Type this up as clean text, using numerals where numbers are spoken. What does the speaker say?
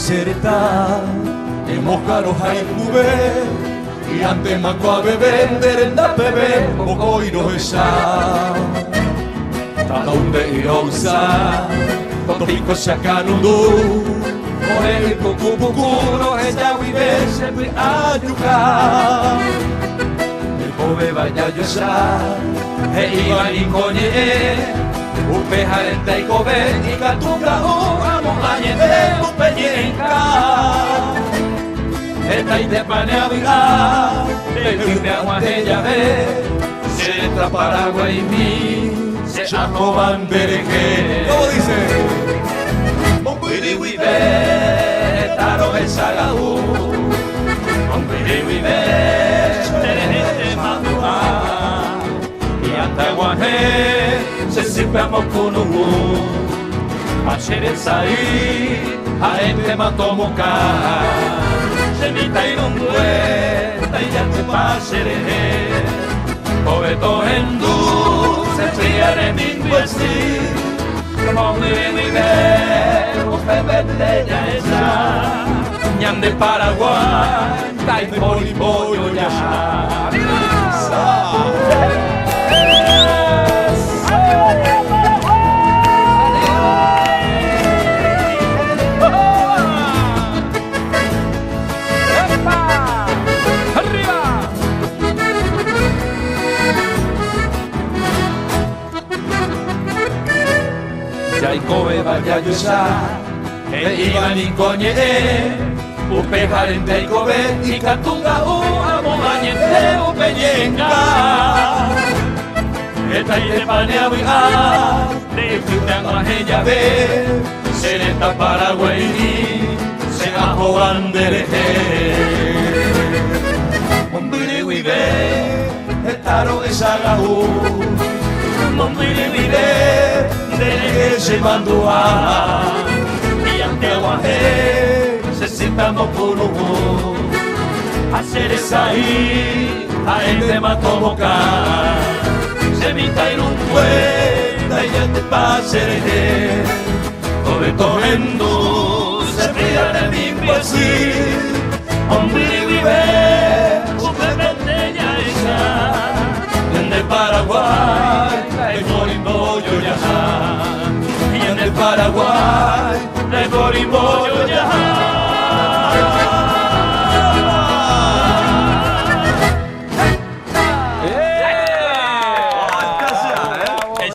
Sereta emokaro haikube iante makoa bebenderen da bebe boko iroesa tadaunde irouza topiko sakanundu ore kukupukuro ejawibe sepi ayuka elkobe baina josa iban ikonye upe jarenta ikobe ikatunga amo añete upe nyenka eta itepanea biga tekime aguajeya ve se entra Paraguay y mi se ahoban dereje. ¿Cómo dice? Ombiri wibe taro esagau ombiri wibe tereje madua y antaguaje se sipamos con un Achere sai, haente matomoka Semita inundue, taiyate pasere Obeto hendu, se friare minguesti Mongre vive, ufebete ya esa Ñan de Paraguay, tai polipoyo ya Jaikobe baina josa, iban ikonye upe jarente ikobe, ikatunga amo añete upe nyenga eta itepanea biga, lefiunan ajeya be, sereta Paraguay, se ahoban dereje. Ombiri wibe, etaro esagau, ombiri wibe, dereje se mandua, y ante aguaje, se sintamos por uno, hacer esa ahí, a ente matomoca, se mita en un puente, y ya te pasere, obeto hendu, se fría de mi poesí, hombre vive, upe ya esa, en el Paraguay, el morimbo yo ya, y en el Paraguay, el morimbo yo